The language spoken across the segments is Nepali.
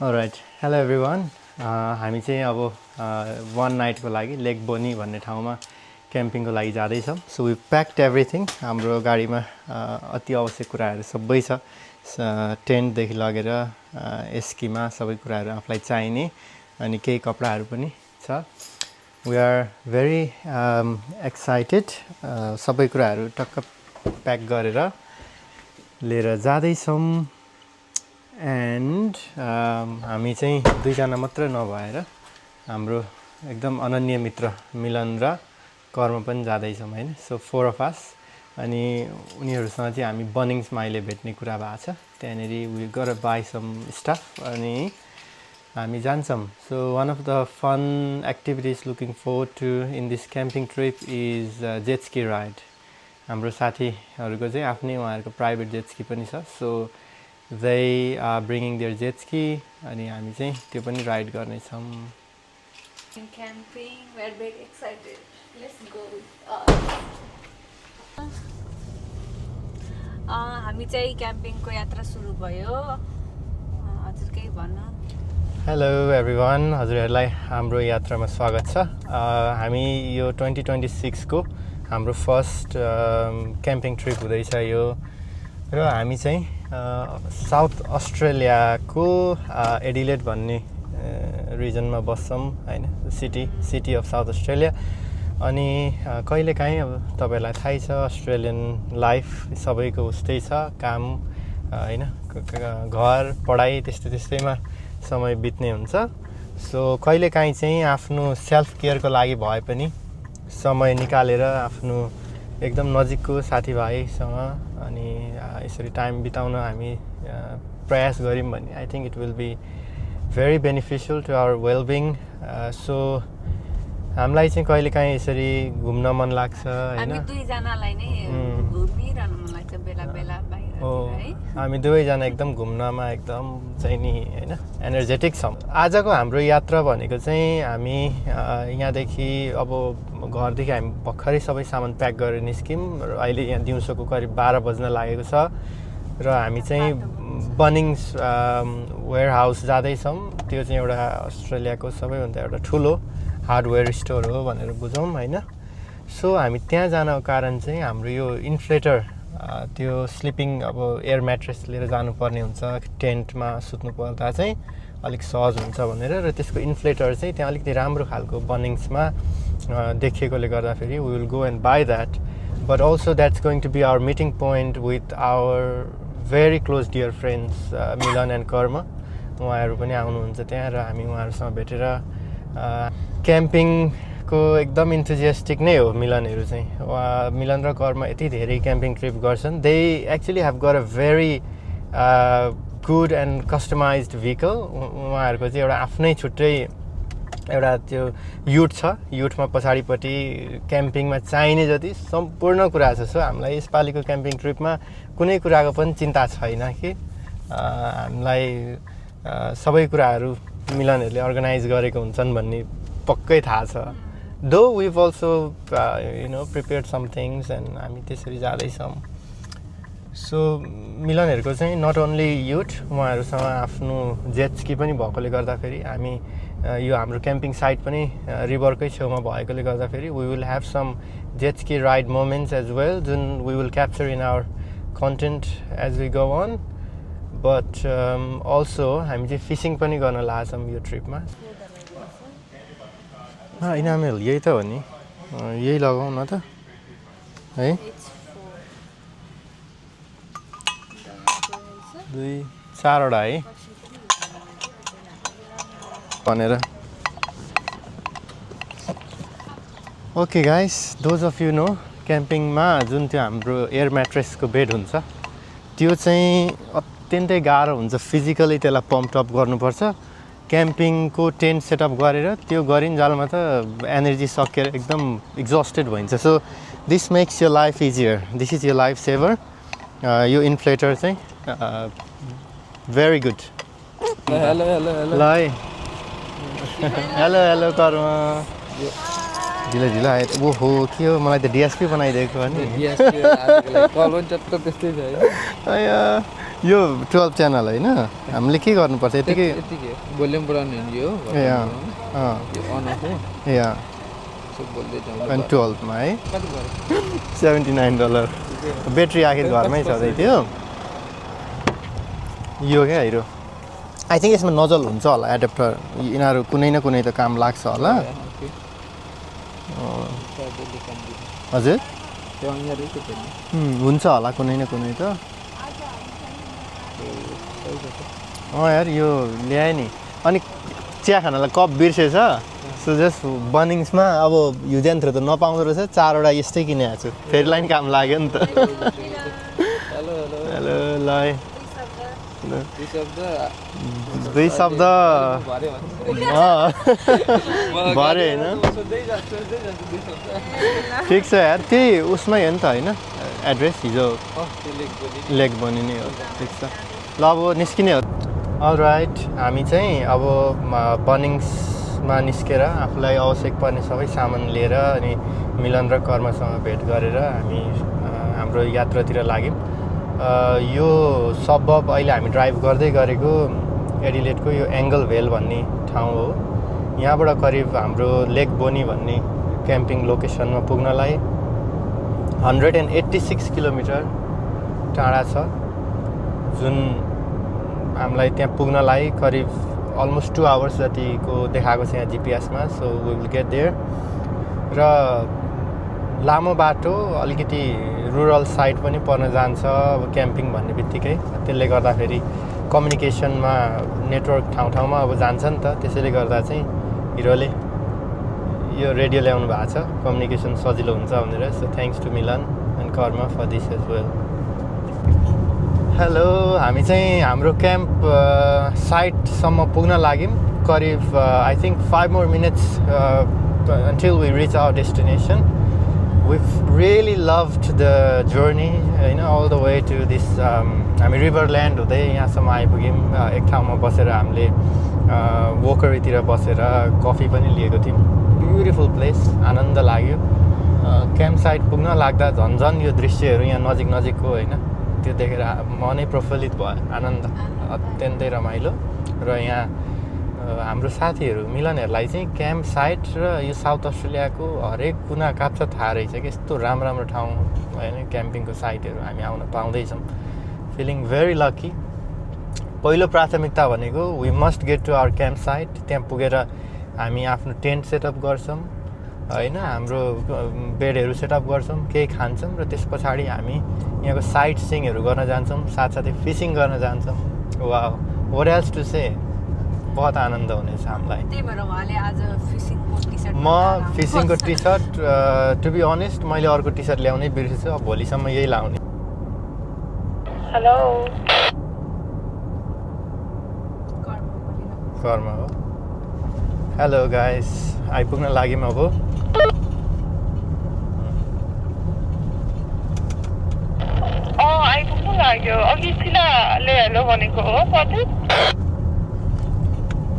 Alright, hello everyone. हामी चाहिँ अब one night को लागि लेक बोनी भन्ने ठाउँमा क्याम्पिङको लागि जाँदैछौँ. So we packed everything. हाम्रो गाडीमा अति आवश्यक कुराहरू सबै छ. टेन्टदेखि लगेर एस्कीमा सबै कुराहरू आफूलाई चाहिने अनि केही कपडाहरू पनि छ. We are very excited. सबै कुराहरू टक्क प्याक गरेर लिएर जाँदैछौँ. एन्ड हामी चाहिँ दुईजना मात्र नभएर हाम्रो एकदम अनन्य मित्र मिलन र कर्म पनि जाँदैछौँ हैन. सो 4 of us अनि उनीहरूसँग चाहिँ हामी बनिङ्समा अहिले भेट्ने कुरा भएको छ. त्यहाँनेरि we got by some stuff अनि हामी जान्छौँ. So one of the fun activities looking forward to in this camping trip is jet ski ride. हाम्रो साथीहरूको चाहिँ आफ्नै उहाँहरूको प्राइभेट जेट स्की पनि छ. So they are bringing their jet ski अनि हामी चाहिँ त्यो पनि राइड गर्ने छौं. Camping, we are very excited. Let's go. हामी चाहिँ क्याम्पिङको यात्रा सुरु भयो. हजुर केही भन्न. हेलो एभ्रीवन, हजुरहरूलाई हाम्रो यात्रामा स्वागत छ. हामी यो 2026 को हाम्रो फर्स्ट क्याम्पिङ ट्रिप हुँदैछ यो. र हामी चाहिँ साउथ अस्ट्रेलियाको एडिलेड भन्ने रिजनमा बस्छौँ हैन. City of south Australia. अनि कहिलेकाहीँ अब तपाईहरुलाई थाहै छ अस्ट्रेलियन लाइफ सबैको उस्तै छ. काम हैन, घर पढाइ त्यस्तैमा समय बित्ने हुन्छ. सो कहिलेकाहीँ चाहिँ आफ्नो सेल्फ केयरको लागि भए पनि समय निकालेर आफ्नो एकदम नजिकको साथीभाइसँग अनि यसरी टाइम बिताउन हामी प्रयास गऱ्यौँ भने I think it will be very beneficial to our wellbeing. So हामीलाई चाहिँ कहिलेकाहीँ यसरी घुम्न मन लाग्छ हैन. हामी दुईजनालाई नै घुमिरहन मन लाग्छ बेला बेला बाहिर है. हामी दुवैजना एकदम घुम्नमा एकदम चाहिँ नि हैन एनर्जेटिक छौँ. आजको हाम्रो यात्रा भनेको चाहिँ हामी यहाँदेखि अब घरदेखि हामी भर्खरै सबै सामान प्याक गरेर निस्क्यौँ र अहिले यहाँ दिउँसोको करिब 12 बज्न लागेको छ. र हामी चाहिँ बनिङ्स वेयर हाउस जाँदैछौँ. त्यो चाहिँ एउटा अस्ट्रेलियाको सबैभन्दा एउटा ठुलो हार्डवेयर स्टोर हो भनेर बुझौँ हैन. सो हामी त्यहाँ जानको कारण चाहिँ हाम्रो यो इन्फ्लेटर त्यो स्लिपिङ अब एयर म्याट्रेस लिएर जानुपर्ने हुन्छ. टेन्टमा सुत्नु पर्दा चाहिँ अलिक सहज हुन्छ भनेर र त्यसको इन्फ्लेटर चाहिँ त्यहाँ अलिकति राम्रो खालको बनिङ्समा देखिएकोले गर्दाखेरि we will go and by that. But also that's going to be our meeting point with our very close dear friends Milan and Karma. उहाँहरू पनि आउनुहुन्छ त्यहाँ र हामी उहाँहरूसँग भेटेर क्याम्पिङको एकदम इन्थुजियास्टिक नै हो मिलनहरू चाहिँ. मिलन र कर्म यति धेरै क्याम्पिङ ट्रिप गर्छन्. They actually have got a very good and customised vehicle. उहाँहरूको चाहिँ एउटा आफ्नै छुट्टै एउटा त्यो युट छ. युटमा पछाडिपट्टि क्याम्पिङमा चाहिने जति सम्पूर्ण कुरा छ. सो हामीलाई यसपालिको क्याम्पिङ ट्रिपमा कुनै कुराको पनि चिन्ता छैन कि हामीलाई सबै कुराहरू मिलनहरूले अर्गनाइज गरेको हुन्छन् भन्ने पक्कै थाहा छ. दो we've also prepared some things and हामी त्यसरी जाँदैछौँ. सो मिलनहरूको चाहिँ नट ओन्ली युट, उहाँहरूसँग आफ्नो जेट स्की पनि भएकोले गर्दाखेरि हामी यो हाम्रो क्याम्पिङ साइट पनि रिभरकै छेउमा भएकोले गर्दाखेरि we will have some jet ski ride moments as well जुन we will capture in our content as we go on. But also हामी चाहिँ फिसिङ पनि गर्न लाग्छौँ यो ट्रिपमा. इनामेल यही त हो नि, यही लगाउँ न त है. 2-4वटा है भनेर. Okay guys, those of you know क्याम्पिङमा जुन त्यो हाम्रो एयर म्याट्रेसको बेड हुन्छ त्यो चाहिँ अत्यन्तै गाह्रो हुन्छ. फिजिकली त्यसलाई पम्प अप गर्नुपर्छ. क्याम्पिङको टेन्ट सेटअप गरेर त्यो गरिन्जालमा त एनर्जी सकेर एकदम एक्जस्टेड भइन्छ. So this makes your life easier. This is your life saver. यो इन्फ्लेटर चाहिँ very good. Hello hello hello ल है हेलो हेलो कर्म. ढिलो ढिलो आयो ओहो के हो मलाई त डिएसपी बनाइदिएको अनि यो 12 च्यानल होइन हामीले के गर्नुपर्छ यतिकै भोल्युम बढाउनु हो ए यो अन अफ हो ए बोल्दै जाउँ अनि 12 मा है $79 ब्याट्री आखिर घरमै छँदै थियो यो क्या हिरो आई थिङ्क यसमा नजल हुन्छ होला एडेप्टर यिनीहरू कुनै न कुनै त काम लाग्छ होला हजुर हुन्छ होला कुनै न कुनै त यार यो ल्याएँ नि अनि चिया खानालाई कप बिर्सेछ सो जस्ट बनिङ्समा अब युजेन्थ्रो त नपाउँदो रहेछ 4वटा यस्तै किनेको छु फेरि लाइन काम लाग्यो नि त हेलो ल दुई शब्द भरे होइन ठिक छ यार त्यही उसमै हो नि त होइन एड्रेस हिजो लेक बनिने हो ठिक छ ल अब निस्किने हो अलराइट हामी चाहिँ अब बनिङ्समा निस्केर आफूलाई आवश्यक पर्ने सबै सामान लिएर अनि मिलन र कर्मसँग भेट गरेर हामी हाम्रो यात्रातिर लाग्यौँ यो सबब अहिले हामी ड्राइभ गर्दै गरेको एडिलेडको यो एङ्गल भेल भन्ने ठाउँ हो यहाँबाट करिब हाम्रो लेक बोनी भन्ने क्याम्पिङ लोकेसनमा पुग्नलाई 186 किलोमिटर टाढा छ जुन हामीलाई त्यहाँ पुग्नलाई करिब अलमोस्ट 2 आवर्स जतिको देखाएको छ यहाँ जिपिएसमा so we will get there र लामो बाटो अलिकति रुरल साइड पनि पर्न जान्छ अब क्याम्पिङ भन्ने बित्तिकै त्यसले गर्दाखेरि कम्युनिकेसनमा नेटवर्क ठाउँ ठाउँमा अब जान्छ नि त त्यसैले गर्दा चाहिँ हिरोले यो रेडियो ल्याउनु भएको छ कम्युनिकेसन सजिलो हुन्छ भनेर so thanks to Milan and Karma for this as well hello हामी चाहिँ हाम्रो क्याम्प साइटसम्म पुग्न लाग्यौँ करिब I think 5 more minutes until we reach our destination. We've really loved the journey, you know, all the way to this हामी रिभरल्यान्ड हुँदै यहाँसम्म आइपुग्यौँ एक ठाउँमा बसेर हामीले वोकरीतिर बसेर कफी पनि लिएको थियौँ ब्युटिफुल प्लेस आनन्द लाग्यो क्याम्प साइट पुग्न लाग्दा झन् यो दृश्यहरू यहाँ नजिकको होइन त्यो देखेर मनै प्रफुल्लित भयो आनन्द अत्यन्तै रमाइलो र यहाँ हाम्रो साथीहरू मिलनहरूलाई चाहिँ क्याम्प साइट र यो साउथ अस्ट्रेलियाको हरेक कुना काप्चा थाहा रहेछ कि यस्तो राम्रो ठाउँ होइन क्याम्पिङको साइटहरू हामी आउन पाउँदैछौँ फिलिङ भेरी लकी पहिलो प्राथमिकता भनेको we must get to our camp site त्यहाँ पुगेर हामी आफ्नो टेन्ट सेटअप गर्छौँ होइन हाम्रो बेडहरू सेटअप गर्छौँ केही खान्छौँ र त्यस पछाडि हामी यहाँको साइट सिइङहरू गर्न जान्छौँ साथसाथै फिसिङ गर्न जान्छौँ वा व्हाट एल्स टु से बहुत आनन्द हुनेछ हामीलाई म फिसिङको T shirt to be honest मैले अर्को टी सर्ट ल्याउनै बिर्सेछु अब भोलिसम्म यही लाउने हेलो कर्म हो हेलो गाइस आइपुग्न लाग्यौँ अब आइपुग्नु लाग्यो अघि शिलाले हेलो भनेको हो कतै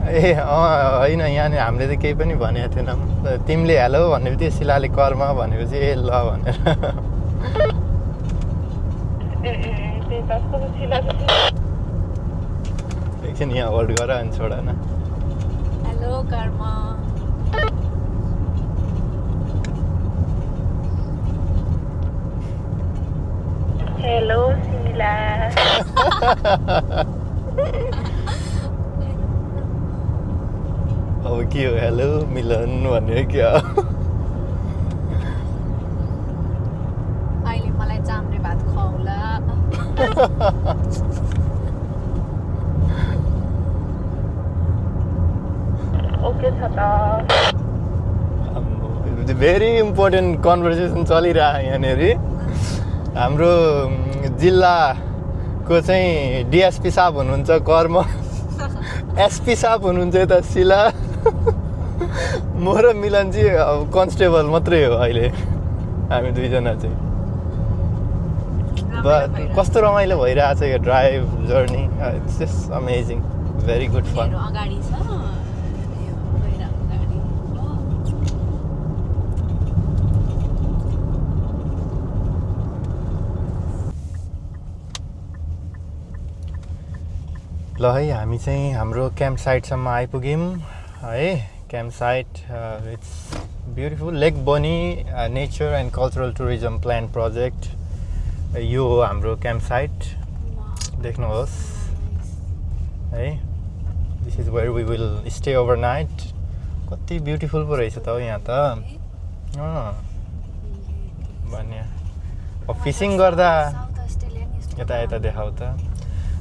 ए होइन यहाँनिर हामीले त केही पनि भनेको थिएनौँ तिमीले हेलो भन्ने बित्तिकै शिलाले कर्म भनेपछि ए ल भनेर एकछिन यहाँ होल्ड गर अनि छोड न हेलो कर्म हेलो शिला अब के हो हेलो मिलन भन्ने क्या अहिले मलाई चाम्रे भात खुवाउला ओके छ त भेरी इम्पोर्टेन्ट कन्भर्सेसन चलिरहेको यहाँनिर हाम्रो जिल्लाको चाहिँ डिएसपी साहब हुनुहुन्छ कर्म एसपी साहब हुनुहुन्छ यता शिला म र मिलन चाहिँ अब कन्स्टेबल मात्रै हो अहिले हामी दुईजना चाहिँ बट कस्तो रमाइलो भइरहेछ यो drive journey it's just amazing very good fun ल है हामी चाहिँ हाम्रो क्याम्प साइटसम्म आइपुग्यौँ है camp site it's beautiful lake बनी nature and cultural tourism plan project यो हो हाम्रो क्याम्प साइट देख्नुहोस् है this is where we will stay overnight कति ब्युटिफुल पो रहेछ त हौ यहाँ त भन्ने अब फिसिङ गर्दा यता यता देखाउ त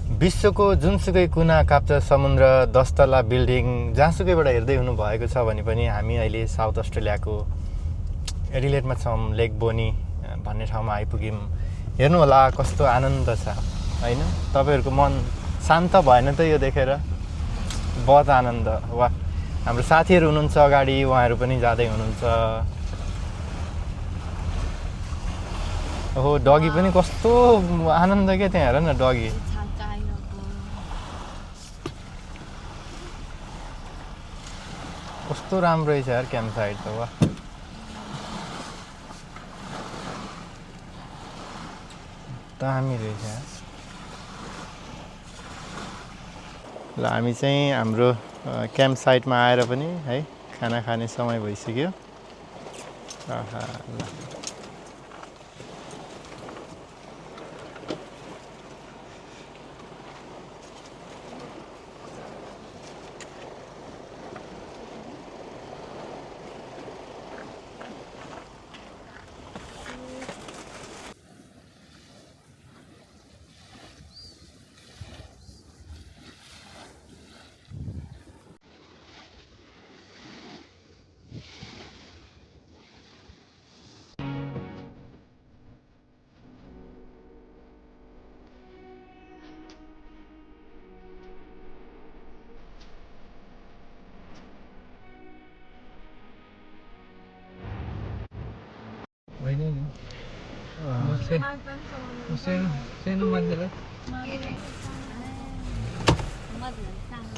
विश्वको जुनसुकै कुना काप्चा समुद्र 10 तला बिल्डिङ जहाँसुकैबाट हेर्दै हुनु भएको छ भने पनि हामी अहिले साउथ अस्ट्रेलियाको एडिलेडमा छौँ लेक बोनी भन्ने ठाउँमा आइपुग्यौँ हेर्नु होला कस्तो आनन्द छ हैन तपाईहरुको मन शान्त भएन त यो देखेर बहुत आनन्द वा हाम्रो साथीहरु हुनुहुन्छ अगाडि उहाँहरु पनि जादै हुनुहुन्छ ओहो डगी पनि कस्तो आनन्द के त्यहाँ हेर न डगी कस्तो राम्रो रहेछ यार क्याम्प साइट त वा दामी रहेछ ल हामी चाहिँ हाम्रो क्याम्प साइटमा आएर पनि है खाना खाने समय भइसक्यो आहा ल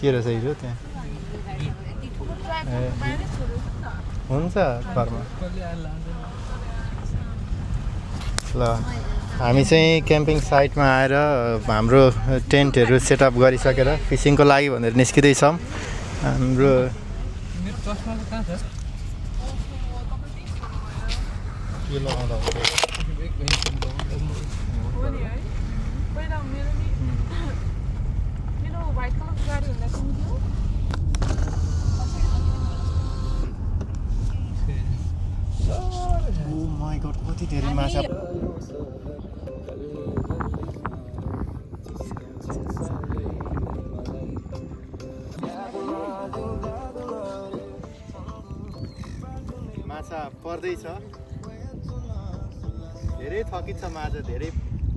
के रहेछ हिजो त्यहाँ हुन्छ घरमा ल हामी चाहिँ क्याम्पिङ साइटमा आएर हाम्रो टेन्टहरू सेटअप गरिसकेर फिसिङको लागि भनेर निस्किँदैछौँ हाम्रो यो लगाउँदा कति धेरै माछा माछा पर्दैछ धेरै थकित छ माछा धेरै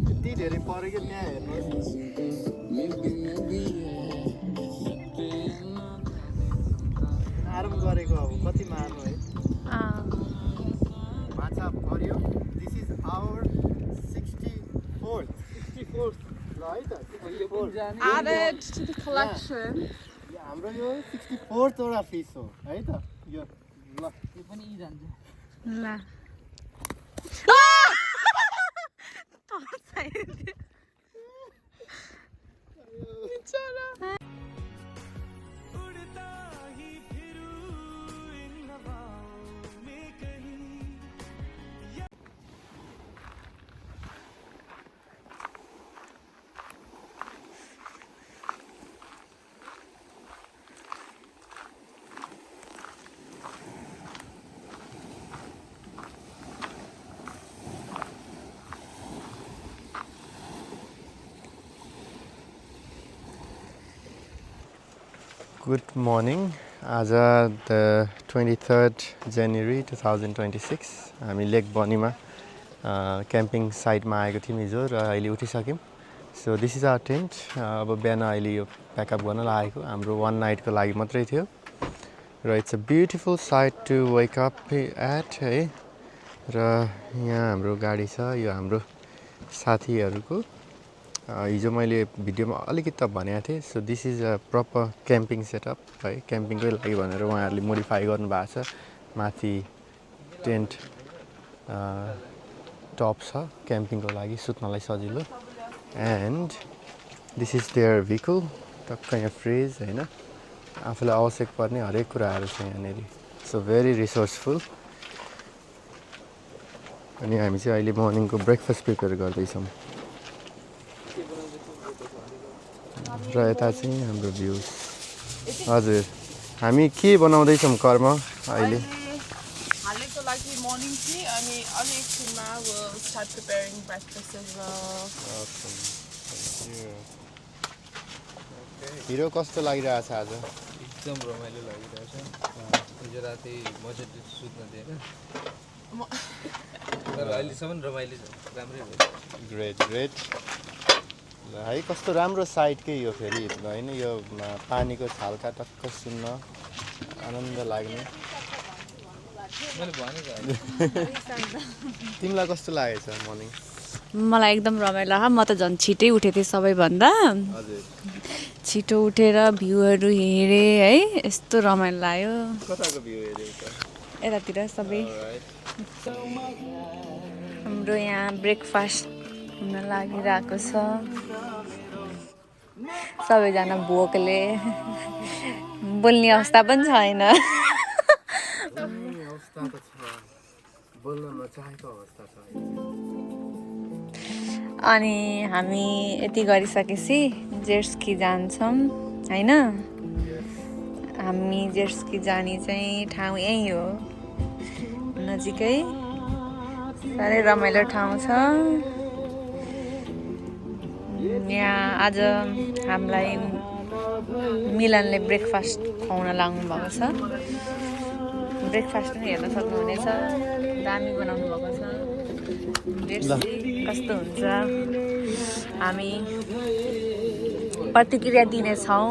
यति धेरै पर्यो कि त्यहाँ हेर्नुहोस् आराम गरेको अब कति मार्नु है माछा पर्यो दिस इज आवर 64th ल है त 64th Added to the collection. हाम्रो यो 64th वटा फिस हो है त यो ल यो पनि इ जान्छ ल Good morning. आज the 23rd January 2026 हामी लेक बनीमा क्याम्पिङ साइटमा आएको थियौँ हिजो र अहिले उठिसक्यौँ so this is our tent अब बिहान अहिले यो प्याकअप गर्न लागेको हाम्रो 1 नाइटको लागि मात्रै थियो र it's a beautiful site to wake up at है र यहाँ हाम्रो गाडी छ यो हाम्रो साथीहरूको हिजो मैले भिडियोमा अलिकति त भनेको थिएँ so this is a proper camping setup है क्याम्पिङकै लागि भनेर उहाँहरूले मोडिफाई गर्नुभएको छ माथि टेन्ट टप छ क्याम्पिङको लागि सुत्नलाई सजिलो and this is their vehicle टक्क यहाँ फ्रिज होइन आफूलाई आवश्यक पर्ने हरेक कुराहरू छ यहाँनिर सो भेरी रिसोर्सफुल अनि हामी चाहिँ अहिले मर्निङको ब्रेकफास्ट प्रिपेयर गर्दैछौँ र यता चाहिँ हाम्रो भ्यू हजुर हामी के बनाउँदैछौँ कर्म अहिले हालेको लागि मर्निङ टी अनि अलि एकछिनमा we'll start preparing breakfast as well. Hero कस्तो लागिरहेछ आज एकदम रमाइलो लागिरहेछ हिजो राति मजाले सुत्न दिएन तर अहिलेसम्म रमाइलो छ राम्रै भयो ग्रेट ग्रेट ल है कस्तो राम्रो साइडकै यो फेरि होइन यो पानीको छालका टक्क सुन्न आनन्द लाग्ने मैले भनेको तिमीलाई कस्तो लागेछ मर्निङ मलाई एकदम रमाइलो म त झन् छिटै उठेको थिएँ सबैभन्दा हजुर छिटो उठेर भ्यूहरू हेरेँ है यस्तो रमाइलो लाग्यो कताको भ्यू हेऱ्यौ त यतातिर सबै हाम्रो यहाँ ब्रेकफास्ट हुन लागिरहेको छ सबैजना भोकले बोल्ने अवस्था पनि छैन अवस्था त छ बोल्न नचाहेको अवस्था छ अनि हामी यति गरिसकेपछि जेट्सकी जान्छौँ होइन हामी जेट्सकी जाने चाहिँ ठाउँ यहीँ हो नजिकै साह्रै रमाइलो ठाउँ छ यहाँ आज हामीलाई मिलनले ब्रेकफास्ट खुवाउन लाग्नु भएको छ ब्रेकफास्ट पनि हेर्न सक्नुहुनेछ दामी बनाउनु भएको छ कस्तो हुन्छ हामी प्रतिक्रिया दिनेछौँ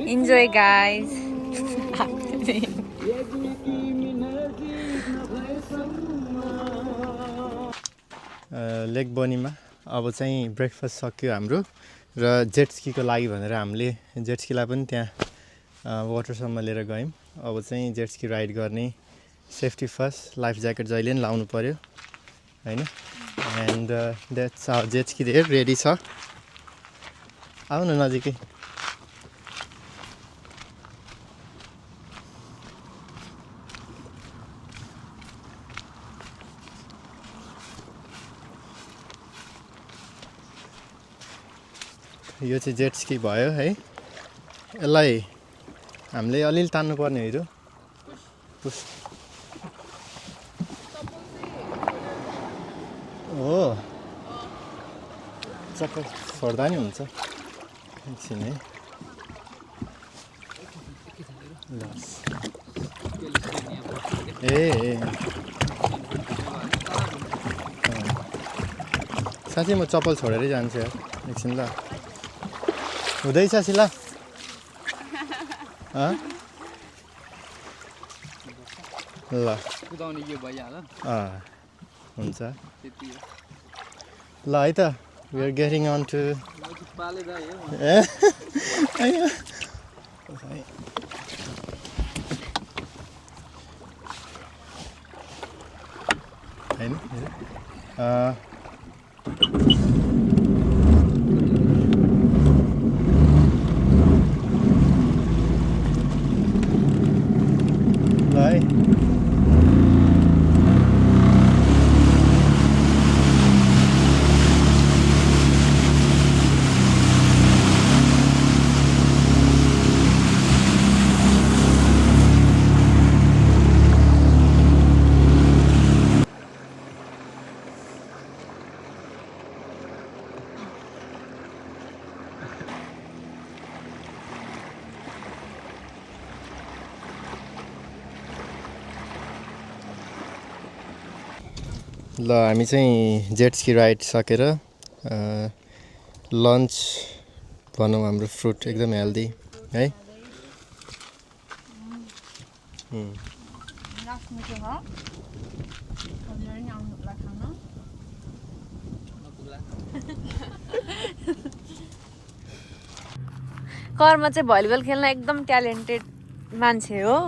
इन्जोय गाइज लेक बोनीमा अब चाहिँ ब्रेकफास्ट सक्यो हाम्रो र जेट्सकीको लागि भनेर हामीले जेट्सकीलाई पनि त्यहाँ वाटरसम्म लिएर गयौँ अब चाहिँ जेट्सकी राइड गर्ने सेफ्टी फर्स्ट लाइफ ज्याकेट जहिले पनि लाउनु पऱ्यो होइन and that's our jet ski there ready छ आउन नजिकै यो चाहिँ जेट्सकी भयो है यसलाई हामीले अलिअलि तान्नुपर्ने हिरो हो चक्कर छोड्दा नि हुन्छ एकछिन है ए साँच्चै म चप्पल छोडेरै जान्छु यार एकछिन ल हुँदैछ शिला ल कुदाउने यो भइहाल्यो हुन्छ त्यति हो ल है त we are getting on to पाले दाइ हो होइन ल है ल हामी चाहिँ जेट्सकी राइड सकेर लन्च भनौँ हाम्रो फ्रुट एकदम हेल्दी है कर्म चाहिँ भलिबल खेल्न एकदम ट्यालेन्टेड मान्छे हो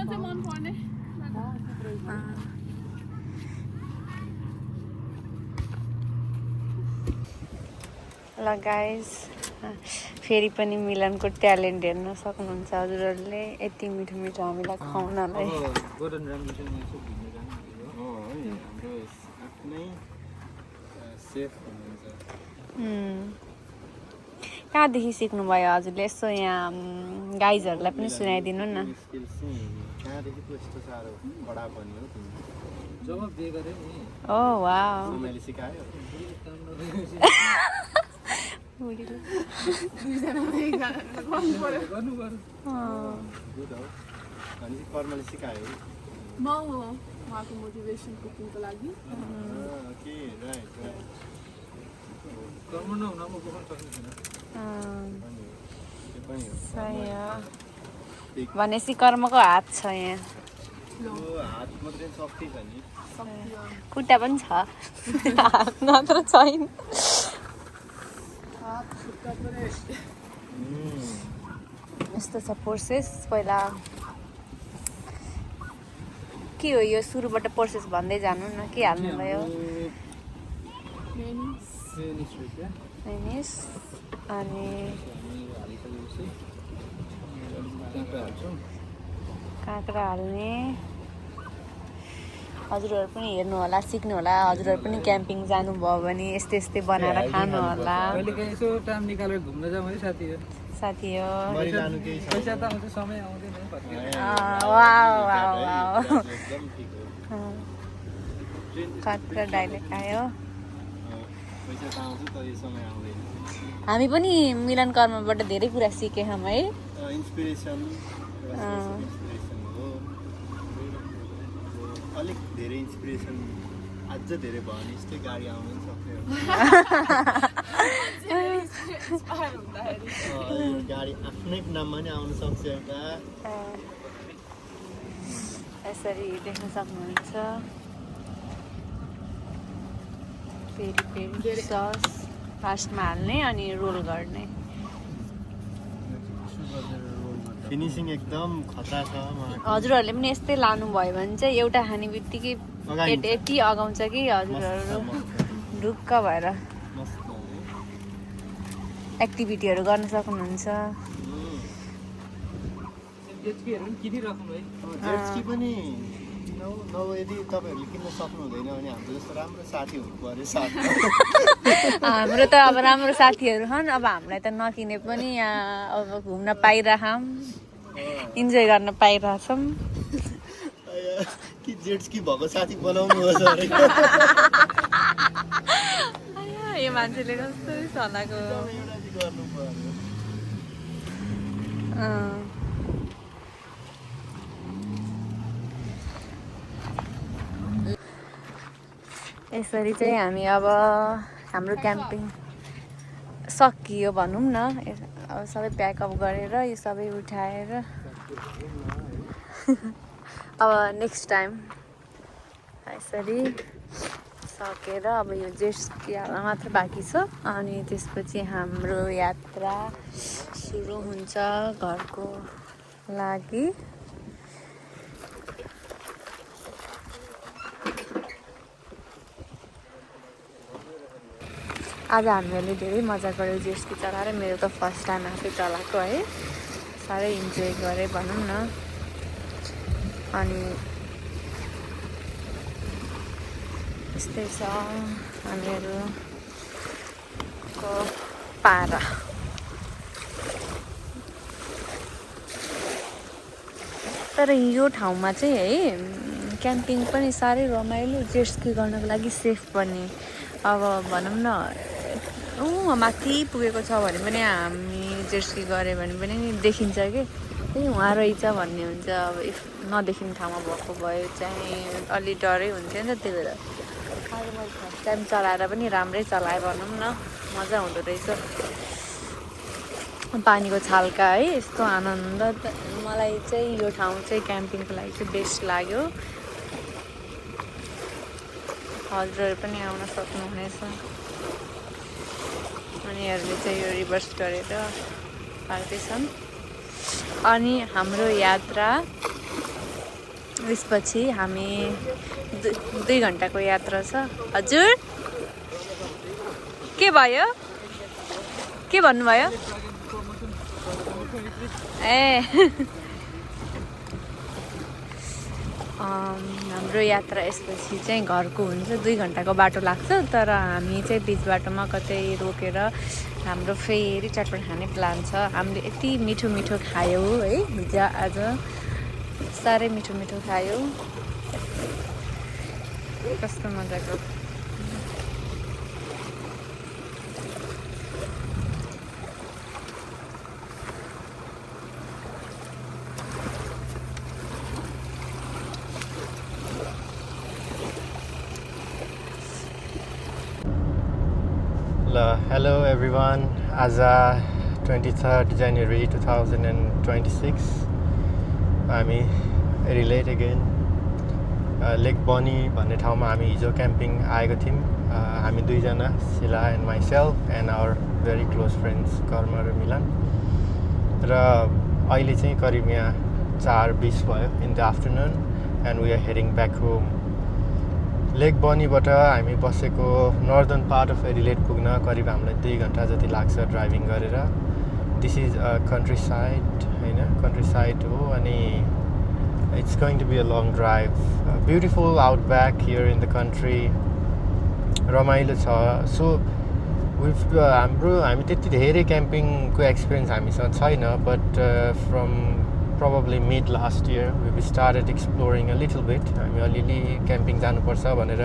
चाहिँ मन पर्ने ल गाइस फेरि पनि मिलनको ट्यालेन्ट हेर्न सक्नुहुन्छ हजुरहरूले यति मिठो मिठो हामीलाई खुवाउनलाई गोर्डन रामकृष्ण यसो घुम्न जानु हो हाम्रो आफ्नै सेफ हुनुहुन्छ कहाँदेखि सिक्नुभयो हजुरले यसो यहाँ गाइजहरूलाई पनि सुनाइदिनु न स्किल्स चाहिँ कहाँदेखि पो यस्तो साह्रो कडा बन्यो हो तिमी जब बिहे गरेँ नि ओ वाउ मैले सिकायो गर्नु गुड हो भनेपछि कर्मले सिकायो म हो उहाँको मोटिभेसन कुकिङको लागि ओके राइट राइट कर्म नहुन म बोक्न सक्दिनँ त्यो पनि हो सही हो भनेपछि कर्मको हात छ यहाँ यो हात मात्रै शक्ति छ नि खुट्टा पनि छ हात मात्र छैन यस्तो छ प्रोसेस पहिला के हो यो सुरुबाट प्रोसेस भन्दै जानु न के हाल्नुभयो मेनिस अनि काँक्रा हाल्ने हजुरहरू पनि हेर्नु होला सिक्नु होला हजुरहरू पनि क्याम्पिङ जानुभयो भने यस्तै यस्तै बनाएर खानु होला कहिलेकाहीँ यसो टाइम निकालेर घुम्न जाउँ है साथी हो साथी हो जानु केही छ पैसा त आउँछ समय आउँदैन फर्केर वाउ वाउ वाउ एकदम ठिक हो कत्रो डाइलेक्ट आयो पैसा त आउँछ तर यो समय आउँदैन हामी पनि मिलन कर्मबाट धेरै कुरा सिकेछौँ है इन्सपिरेसन हो अलिक धेरै इन्सपिरेसन अझ धेरै भयो भने यस्तै गाडी आउनु पनि सक्यो गाडी आफ्नै नाममा नि आउनु सक्छ एउटा यसरी देख्न सक्नुहुन्छ फेरि फेरि सस फास्टमा हाल्ने अनि रोल गर्ने फिनिसिङ एकदम खतरा छ हजुरहरूले पनि यस्तै लानुभयो भने चाहिँ एउटा खाने बित्तिकै यति अगाउँछ कि हजुरहरू ढुक्क भएर एक्टिभिटीहरू गर्न सक्नुहुन्छ जेट्सकीहरू पनि किनिराख्नु है जेट्सकी पनि यदि तपाईँहरूले किन्न सक्नु हुँदैन भने हाम्रो जस्तो राम्रो साथी हुनु पर्यो साथमा हाम्रो त अब राम्रो साथीहरू छन् अब हामीलाई त नकिने पनि यहाँ अब घुम्न पाइरहौँ इन्जोय गर्न पाइरहेछौँ कि जेट्सकी भएको साथी बनाउनु होस् अरे यो मान्छेले कस्तो चलाएको गर्नु पर्यो यसरी चाहिँ हामी अब हाम्रो क्याम्पिङ सकियो भनौँ न अब सबै प्याकअप गरेर यो सबै उठाएर अब नेक्स्ट टाइम यसरी सकेर अब यो जेट्सकी हाल्न मात्र बाँकी छ अनि त्यसपछि हाम्रो यात्रा सुरु हुन्छ घरको लागि आज हामीहरूले धेरै मजा गऱ्यौँ जेट्सकी चलाएर मेरो त फर्स्ट टाइम आफै चलाएको है साह्रै इन्जोय गरेँ भनौँ न अनि यस्तै छ हामीहरूको पारा तर यो ठाउँमा चाहिँ है क्याम्पिङ पनि साह्रै रमाइलो जेट्सकी गर्नको लागि सेफ पनि अब भनौँ न माथि पुगेको छ भने पनि हामी जेट्सकी गऱ्यो भने पनि देखिन्छ कि उहाँ रहेछ भन्ने हुन्छ अब इफ नदेखिने ठाउँमा भएको भयो चाहिँ अलि डरै हुन्थ्यो नि त त्यही भएर आज मैले फर्स्ट टाइम चलाएर पनि राम्रै चलाएँ भनौँ न मजा हुँदो रहेछ पानीको छाल्का है यस्तो आनन्द मलाई चाहिँ यो ठाउँ चाहिँ क्याम्पिङको लागि चाहिँ बेस्ट लाग्यो हजुरहरू पनि आउन सक्नुहुनेछ उनीहरूले चाहिँ यो रिभर्स गरेर लाग्दैछन् अनि हाम्रो यात्रा त्यसपछि हामी 2 घन्टाको यात्रा छ। हजुर के भयो? के भन्नुभयो? हाम्रो यात्रा यसपछि चाहिँ घरको हुन्छ। 2 घन्टाको बाटो लाग्छ, तर हामी चाहिँ बिच बाटोमा कतै रोकेर हाम्रो फेरि चटपट खाने प्लान छ। हामीले यति मिठो मिठो खायौँ है हिजो आज, साह्रै मिठो मिठो खायौँ। कस्तो मजाको। Hello everyone. As 23rd January 2026, हामी very late again. Lake Bonny भन्ने ठाउँमा हामी हिजो क्याम्पिङ आएको थियौँ। हामी दुईजना, Sheila and myself and our very close friends कर्म र मिलन। र अहिले चाहिँ करिब यहाँ 4:20 भयो in the afternoon and we are heading back home. लेक बनीबाट हामी बसेको नर्दर्न पार्ट अफ एडिलेड पुग्न करिब हामीलाई 2 घन्टा जति लाग्छ ड्राइभिङ गरेर। दिस इज कन्ट्री साइड होइन, कन्ट्री साइड हो अनि it's going to be a long drive. Beautiful out back here in the country, रमाइलो छ। सो हामी त्यति धेरै क्याम्पिङको एक्सपिरियन्स हामीसँग छैन, but from probably mid last year we started exploring a little bit. हामी अलिअलि क्याम्पिङ जानुपर्छ भनेर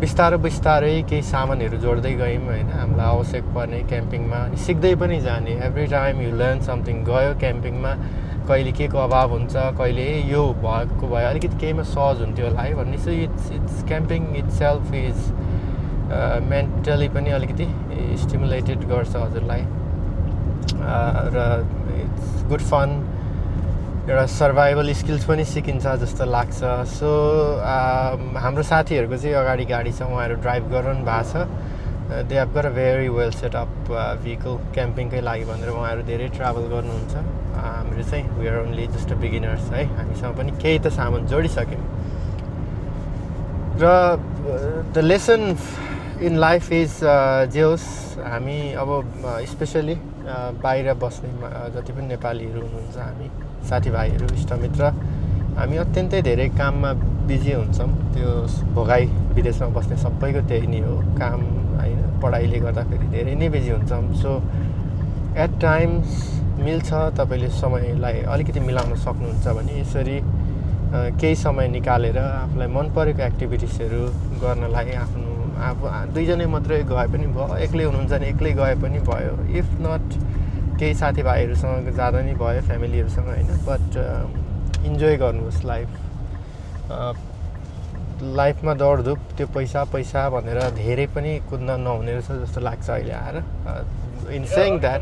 बिस्तारै केही सामानहरू जोड्दै गयौँ होइन, हामीलाई आवश्यक पर्ने क्याम्पिङमा। अनि सिक्दै पनि जाने, every time you learn something. गयो क्याम्पिङमा कहिले के को अभाव हुन्छ, कहिले यो भएको भए अलिकति केहीमा सहज हुन्थ्यो होला है भन्ने। So it's camping it's self is mentally पनि अलिकति स्टिमुलेटेड गर्छ हजुरलाई र इट्स गुड फन। एउटा सर्भाइभल स्किल्स पनि सिकिन्छ जस्तो लाग्छ। सो हाम्रो साथीहरूको चाहिँ अगाडि गाडी छ, उहाँहरू ड्राइभ गरिरहनु भएको छ। They have got a very well setup vehicle क्याम्पिङकै लागि भनेर उहाँहरू धेरै ट्राभल गर्नुहुन्छ। हाम्रो चाहिँ we are only just a beginners है, हामीसँग पनि केही त सामान जोडिसक्यौँ। र the lesson in life is जे होस्, हामी अब स्पेसली बाहिर बस्ने जति पनि नेपालीहरू हुनुहुन्छ, हामी साथीभाइहरू इष्टमित्र, हामी अत्यन्तै धेरै काममा बिजी हुन्छौँ। त्यो भोगाई विदेशमा बस्ने सबैको त्यही नै हो, काम होइन, पढाइले गर्दाखेरि धेरै नै बिजी हुन्छौँ। सो एट टाइम्स मिल्छ तपाईँले समयलाई अलिकति मिलाउन सक्नुहुन्छ भने यसरी केही समय निकालेर आफूलाई मन परेको एक्टिभिटिजहरू गर्नलाई आफ्नो दुईजनै मात्रै गए पनि भयो, एक्लै हुनुहुन्छ भने एक्लै गए पनि भयो, इफ नट केही साथीभाइहरूसँग जाँदा नि भयो, फ्यामिलीहरूसँग होइन। बट इन्जोय गर्नुहोस् लाइफ। लाइफमा दौडधुप त्यो पैसा भनेर धेरै पनि कुद्न नहुने रहेछ जस्तो लाग्छ अहिले आएर। इन सेइङ द्याट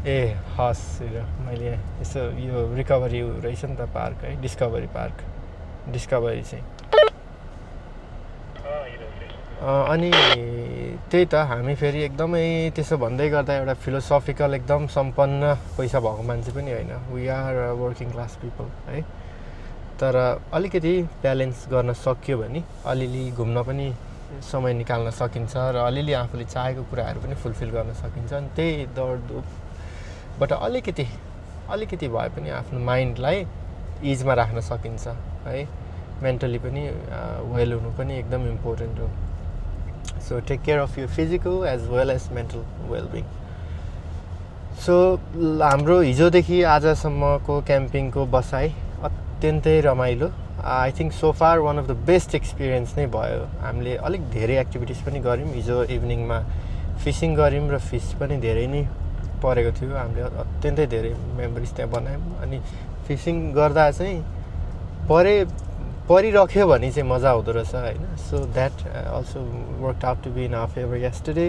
ए हस्, मैले यसो यो रिकभरी रहेछ नि त पार्क है, डिस्कभरी पार्क, डिस्कभरी चाहिँ। अनि त्यही त हामी फेरि एकदमै त्यसो भन्दै गर्दा एउटा फिलोसफिकल एकदम सम्पन्न पैसा भएको मान्छे पनि होइन, we are working class people है। तर अलिकति ब्यालेन्स गर्न सक्यो भने अलिअलि घुम्न पनि समय निकाल्न सकिन्छ र अलिअलि आफूले चाहेको कुराहरू पनि फुलफिल गर्न सकिन्छ। अनि त्यही दौडधुपबाट अलिकति भए पनि आफ्नो माइन्डलाई इजमा राख्न सकिन्छ है। मेन्टली पनि वेल हुनु पनि एकदम इम्पोर्टेन्ट हो। So take care of your physical as well as mental well-being. So हाम्रो हिजोदेखि आजसम्मको क्याम्पिङको बसाइ अत्यन्तै रमाइलो। I think so far one of the best experience नै भयो। हामीले अलिक धेरै एक्टिभिटिज पनि गऱ्यौँ। हिजो इभिनिङमा फिसिङ गऱ्यौँ र फिस पनि धेरै नै परेको थियो। हामीले अत्यन्तै धेरै मेमोरिज त्यहाँ बनायौँ। अनि फिसिङ गर्दा चाहिँ परिरह्यो भने चाहिँ मजा हुँदो रहेछ होइन। So that also work out to be in our favour yesterday.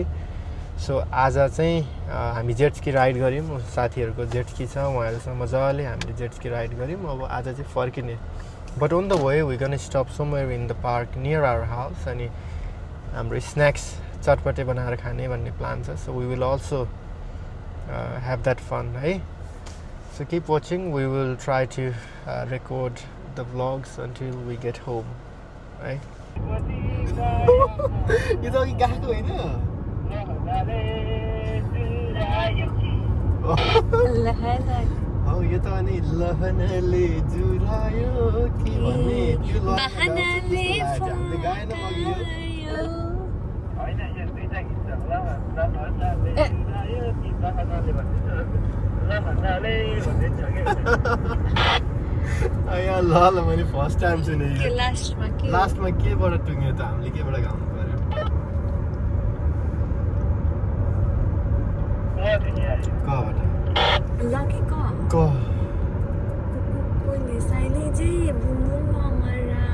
So आज चाहिँ हामी जेटस्की राइड गऱ्यौँ, साथीहरूको जेटस्की छ, उहाँहरूसँग मजाले हामीले जेटस्की राइड गऱ्यौँ। अब आज चाहिँ फर्किने, but on the way we gonna stop somewhere in the park near our house. अनि हाम्रो स्न्याक्स चटपटे बनाएर खाने भन्ने प्लान छ। So we will also have that fun, hey? So keep watching. We will try to record the vlogs until we get home, right? You thought you got going now? Oh, you thought ni lahanale jurayo ki bhanne त्यो बहानाले हामीले गाएन अघि यो होइन यो दुईटा गीत छ लहनाले जुरायो कि बहानाले भन्ने छ लहनाले भन्ने छ के यहाँ ल मैले फर्स्ट टाइम सुने के लास्टमा के लास्टमा केबाट टुङ्ग्यो त हामीले केबाट गाउनु पर्यो कबाट लकी क क कोले साइले चाहिँ बुम मरा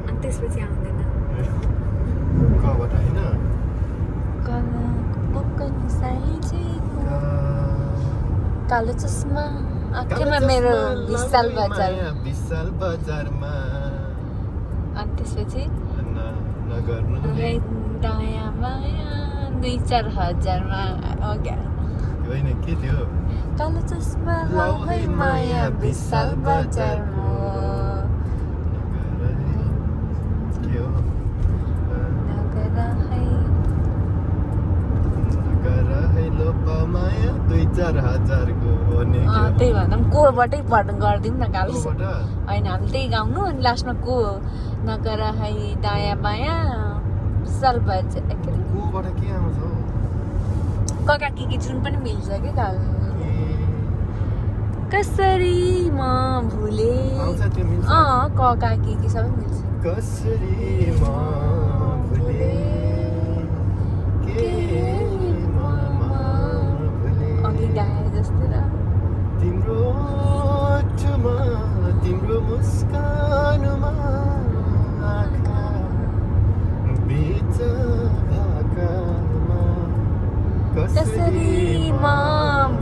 अनि त्यसपछि आउँदैन कबाट हैन कला पक्कन साइले चाहिँ कालो चस्मा आँखामा मेरो विशाल बजारमा अनि त्यसपछि नगर्नु दायाँ बायाँ 2-4 हजारमा होइन के थियो कालो चस्मा लाउ है माया विशाल बजारमा के हो लोपा माया 2-4 हजारको भन्ने त्यही भन्दा पनि कोबाटै गरिदिउँ न गाली कोबाट होइन हामीले त्यही गाउनु अनि लास्टमा को नगर है दायाँ बायाँ विशाल बजार के अरे कोबाट के आउँछ हौ कका के जुन पनि मिल्छ कि गाल कसरी म भुले आउँछ त्यो मिल्छ कका के सबै मिल्छ कसरी म भुले के अघि गाए जस्तो र तिम्रो ओठमा तिम्रो मुस्कानमा आँखा बीच भाकामा कसरी म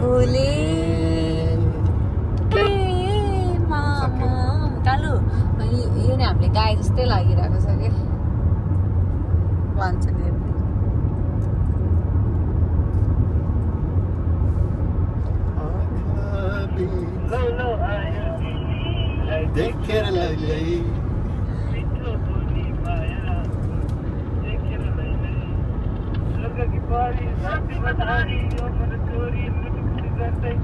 भुले के मामा कालु यो नै हामीले गाए जस्तै लागिरहेको छ कि भन्छ नि लो आयो देखेर लैलै मिठो बोली माया देखेर लैलै लुगाकी परी साथी बधारी यो मन चोरी लुटुक्ती गर्दै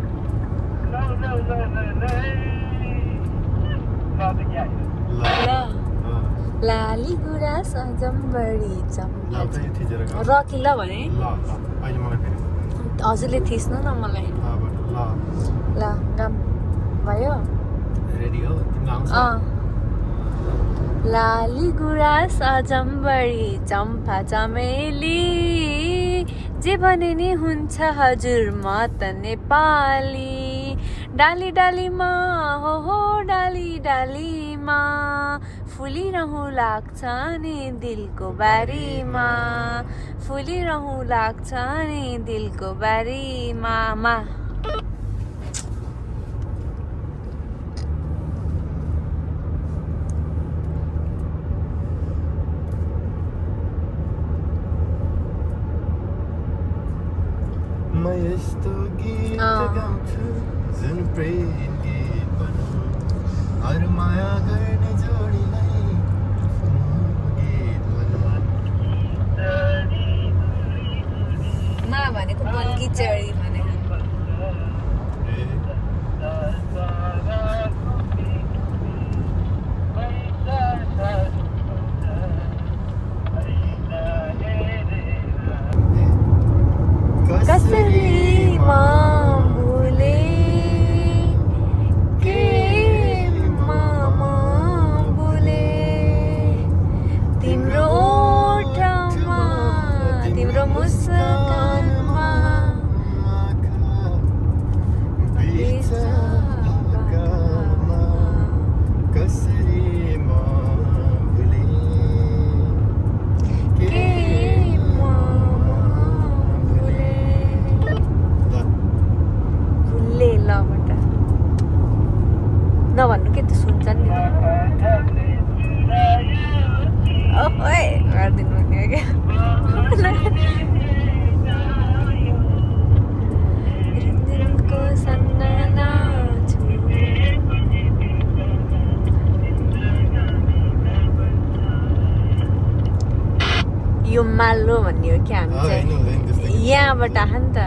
लौ लौ लौ लौ लै ल त के आयो लाली गुराँस अजम्बडी ल त यो थिचेर गाउँ रकी ल भने ल अहिले मलाई फेरि हजुरले थिच्नु न मलाई ल ल गाम भयो रेडी हो तिम्रो आउँछ लाली गुराँस अजम्बडी चम्पा चमेली जे भने नि हुन्छ हजुर म त नेपाली डाली डालीमा हो डाली डालीमा फुलिरहँ लाग्छ नि दिलको बारीमा फुलिरहँ लाग्छ नि दिलको बारीमा मा म यस्तो गीत गाउँछु जुन प्रेम गीत भनौँ अरू माया गर्ने जोडीलाई गीत भनौँ मा भनेको मनकी चढी भने कसरी म भुले के मामा भुले तिम्रो ओठमा तिम्रो मुस्कानमा बीच भाकामा कसरी म भुले के के मामा भुले ल माल्लो भन्ने हो क्या हामी होइन, चाहिँ हुँदैन त्यस्तो गीत। यहाँबाट आह नि त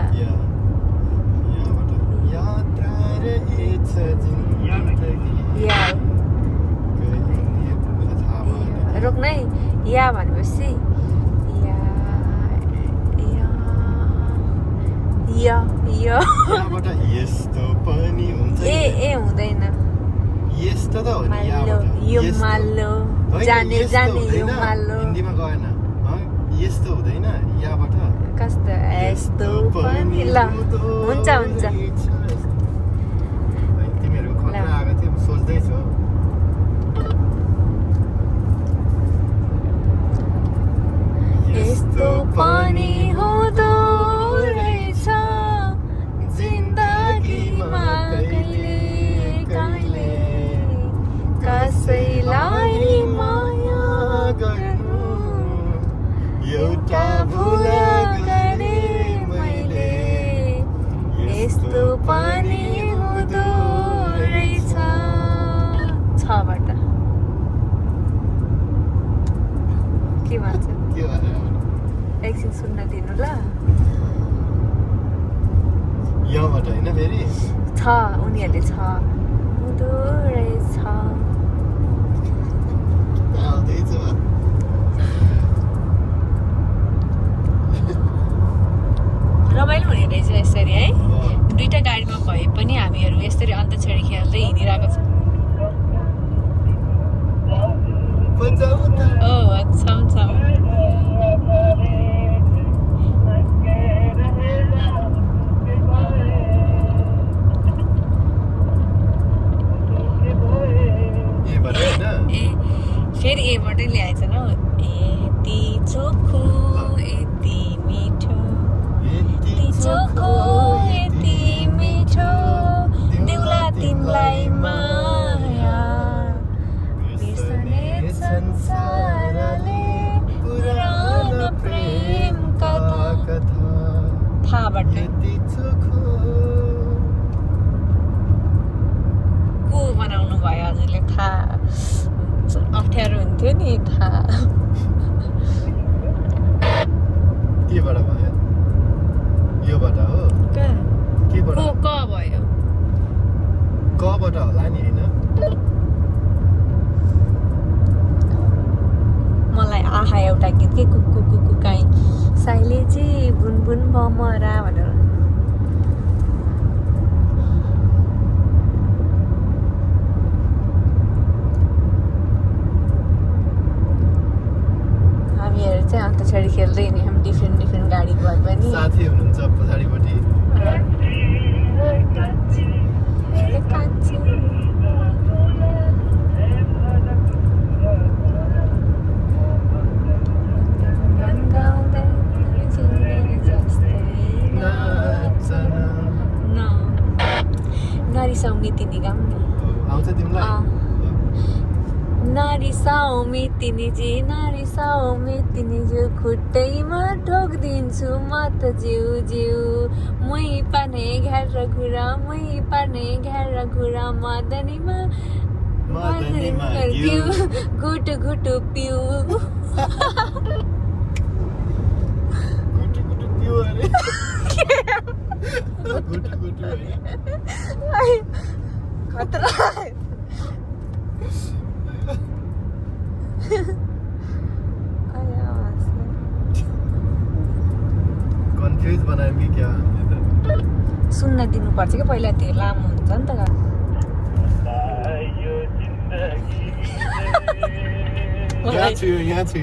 यहाँबाट यात्रा रहेछ जिन्दगी या कहिले पुग्छ थाहा भएन। रोक्न है या भनेपछि या या या यहाँबाट यस्तो पनि हुन्छ ए ए हुँदैन यस्तो त हो नि माल्लो यहाँबाट यो यस्तो। माल्लो होइन, जाने यस्तो जाने यो हुँदैन, माल्लो हिन्दीमा गएन यस्तो हुँदैन यहाँबाट कस्तो यस्तो पनि ल हुन्छ हुन्छ तिमीहरूको खतरा ल। आएको थियो सोच्दैछु यस्तो पनि हुँदो रहेछ जिन्दगीमा कहिले कहिले कसैलाई माया गर्नु एउटा भुल गरे मैले यस्तो पनि हुँदो रहेछ छबाट के भन्छ के भन्छ एकछिन सुन्न दिनु ल यहाँबाट होइन फेरि छ उनीहरूले छ हुँदो रहेछ आउँदैछ रमाइलो हुने रहेछ यसरी है दुईटा गाडीमा भए पनि हामीहरू यसरी अन्तक्षरी खेल्दै हिँडिरहेको छ ओ अच्छा ए फेरि एबाटै ल्याएछ न यति चोखो यति मिठो यति चोखो यति मिठो देउला तिमीलाई माया बिर्सने संसारले पुरानो प्रेम कथा थाहाबाट को बनाउनु भयो हजुरले थाहा अप्ठ्यारो हुन्थ्यो नि थाहा केबाट भयो योबाट हो केबाट को क भयो कबाट होला नि होइन मलाई आहा एउटा गीत के कुकु कुकु काई साइले चाहिँ बुनबुन भमरा भनेर हामीहरू चाहिँ अन्तक्षरी खेल्दै नि हामी डिफ्रेन्ट गाडी भए पनि साथी हुनुहुन्छ पछाडिपट्टि नरिसाउने तिनी गाउँ न आउँछ तिमीलाई नरिसाउने तिनी जिउ खुट्टैमा ठोकिदिन्छु म त जिउ जिउ मै पार्ने घ्यार घुरा मदनीमा घिउ गुटु गुटु पिउ गुटु गुटु पिउ अरे गुटु गुटु अरे खतरा कन्फ्युज बनायो कि क्या सुन्न दिनुपर्छ कि पहिला त्यो लामो हुन्छ नि त यहाँ छु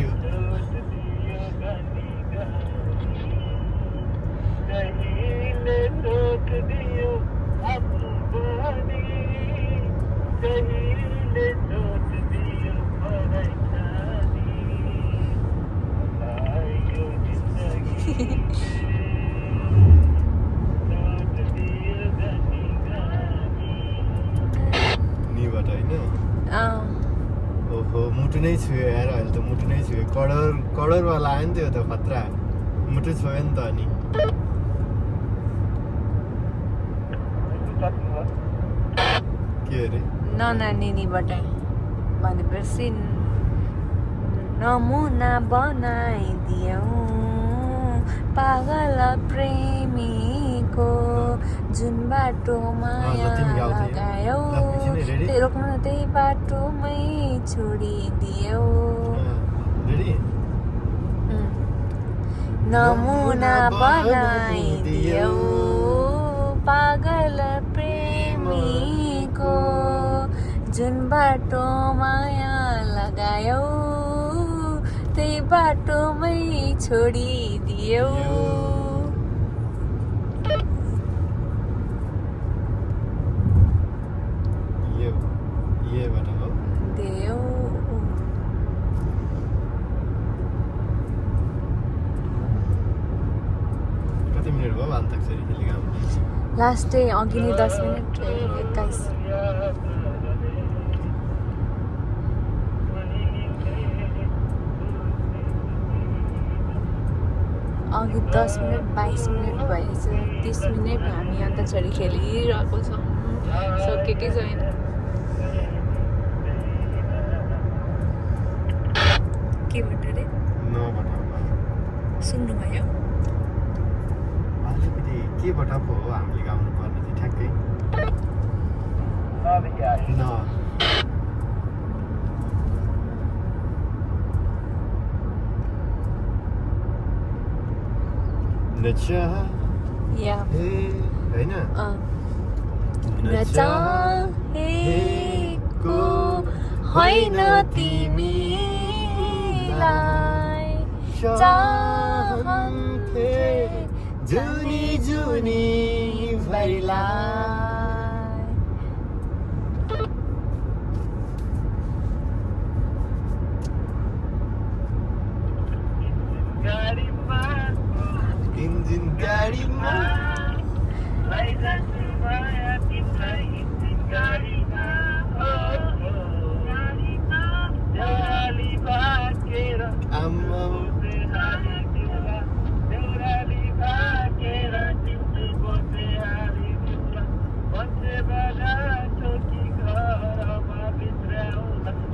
निबाट होइन ओहो मुटु नै छुयो यार अहिले त मुटु नै छुयो करोडवाला आयो नि त्यो त खतरा मुटु छोयो नि त अनि के अरे ननानिबाट भनेपछि नमुना बनाइदियौ पागल प्रेमीको जुन बाटोमा लगायौ त्यही रोक्नु न त्यही बाटोमै छोडिदियौ नमुना बनाइदियौ पागल प्रेमीको जुन बाटो माया लगायौ त्यही बाटोमै छोडिदियौ देऊ कति मिनट भयो अन्ताक्षरी खेलेको हामीले लास्ट डे अघि नै 10 मिनट 21 अघि 10 मिनट 22 मिनट भएछ 30 मिनट हामी अन्ताक्षरी खेलिरहेको छौँ सकेकै छैन के भन्नु रे सुन्नुभयो अलिकति केबाट पो हो हामीले गाउनु पर्ने चाहिँ ठ्याक्कै न या होइन नचाहेको होइन तिमीलाई चाहन्थे जुनी जुनी भरिलाई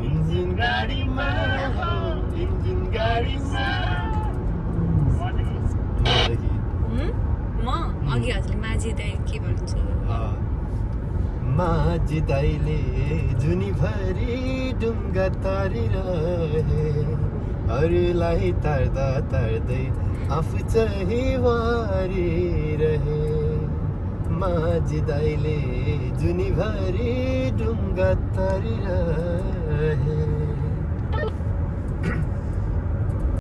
इन्जिन गाडीमा इन्जिन गाडीमा म अघि हजुरले माझी दाइ के भन्छ माझी दाइले जुनीभरि डुङ्गा तारिरहे अरूलाई तार्दा तार्दै आफू चाहिँ वारिरहे माझी दाइले जुनीभरि डुङ्गा तारिरहे